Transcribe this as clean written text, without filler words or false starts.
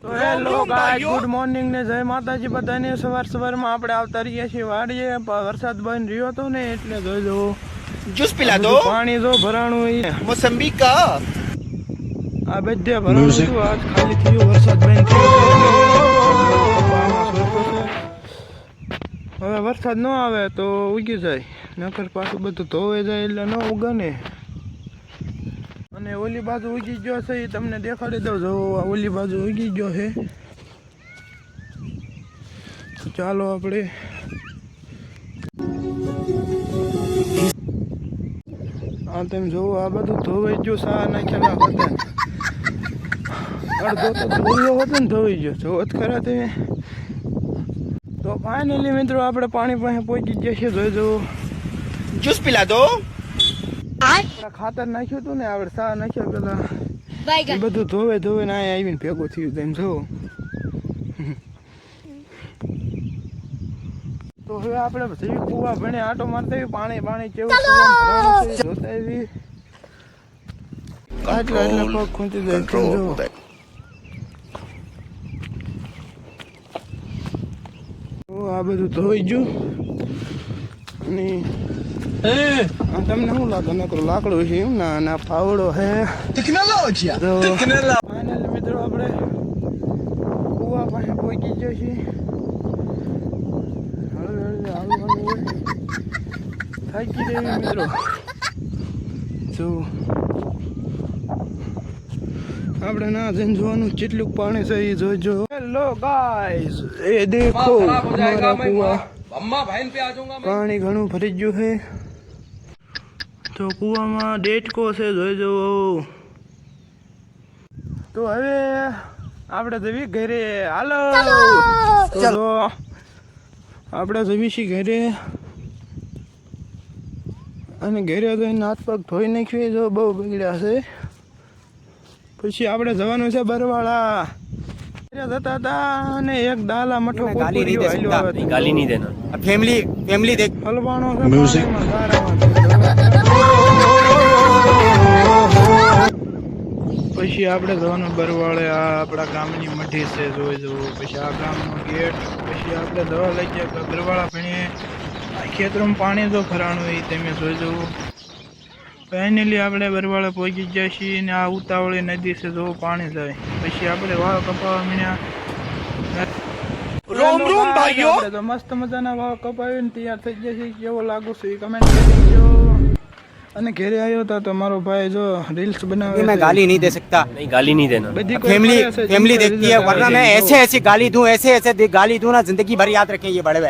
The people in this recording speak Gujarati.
તો હેલો ગાઈસ, ગુડ મોર્નિંગ ને જય માતાજી બધાને। સવારમાં આપણે આવતા રહ્યા છીએ વાડીએ। વરસાદ બંધ રહ્યો હતો ને એટલે જોઈ લો जूस पिला दो પાણી જો ભરાણું હોય मौसम्बी का આ બધે ભરાણું હતું। આજ ખાલી થયો વરસાદ બંધ થયો છે। હવે વરસાદ ન આવે તો ઉગી જાય, નકર પાછું બધું ધોવાઈ જાય એટલે ન ઉગે ને। અને ઓલી બાજુ ઉગી ગયો છે, એ તમને દેખાડી દઉં। જો ઓલી બાજુ ઉગી ગયો છે, ચાલો આપણે આ તમે જોવો આ બધું ધોવાઈ ગયું। સા નાખેલા હતા, અડધો તો ધોયો હતો ને ધોઈ ગયો, જોવો જ ખરા તમે। તો ફાઇનલી મિત્રો આપણે પાણી પાસે પહોંચી ગયા છે। જોઈ જુઓ जूस पिला दो ખાતર નાખ્યું હતું ને, આપણે સા નાખ્યો પેલા, એ બધું ધોવે ને અહીંયા આવીને ભેગું થયું તેમ જોવો। તો હવે આપણે જેવી કુવા ભણે આટો મારતા પાણી કેવું જોતા એવી આટલા પગ ખૂંચી જાય જો। આ બધું ધોઈ ગયું અને તમને શું લાગે? નકરું લાકડું છે એમ ના પાવડો હે ફાઇનલી મિત્રો આપણે કુવા પાસે પહોંચી જાય છે। થાકી દેવી મિત્રો જો આપણે ના જઈને જોવાનું કેટલું પાણી છે એ જોઈજો। હેલો ગાઈસ, એ દેખો હમારા કુવા, પાણી ઘણું ભરી ગયું છે। તો કુવામાં ડેટકો છે, જોઈજો। તો હવે આપણે જવી ઘરે, હાલો ચલો આપણે જવી છીએ ઘરે। અને ઘરે જઈને હાથ પગ ધોઈ નાખ્યું, જો બહુ બગડ્યા છે। પછી આપણે જવાનું છે બરવાળા। જતા હતા અને એક દાલા મઠો गाली नहीं दे सकता, गाली नहीं देना। फैमिली देख હલવાનો છે Music. પછી આપણે જવાનું બરવાળે। આ આપણા ગામની મઢી છે, જોઈ જવું। પછી આ ગામનો ગેટ, પછી આપણે દવા લઈ ગયા બરવાળા ભણીએ। આ ખેતરમાં પાણી જો ભરાણું હોય તમે જોઈ જવું। ફાઇનલી આપણે બરવાળે પહોંચી ગયા છીએ ને આ ઉતાવળી નદી છે, જો પાણી જાય। પછી આપણે વાળ કપાવા મીણ્યા। रोम रोम भाइयों આપણે તો મસ્ત મજાના વાળ કપાવીને તૈયાર થઈ ગયા છે। કેવો લાગુ છે એ કમેન્ટ કરી દેજો। અને ઘરે આવ્યો હતા તો મારો ભાઈ જો રીલ્સ બનાવે मैं છે। गाली नहीं दे सकता, नहीं गाली नहीं देना। બધી કોઈ કરે છે, फैमिली जिनका देखती है, रिजल्ट वरना આવે मैं છે। ऐसे गाली दूं ना, जिंदगी भर याद रखें ये बड़े हुए।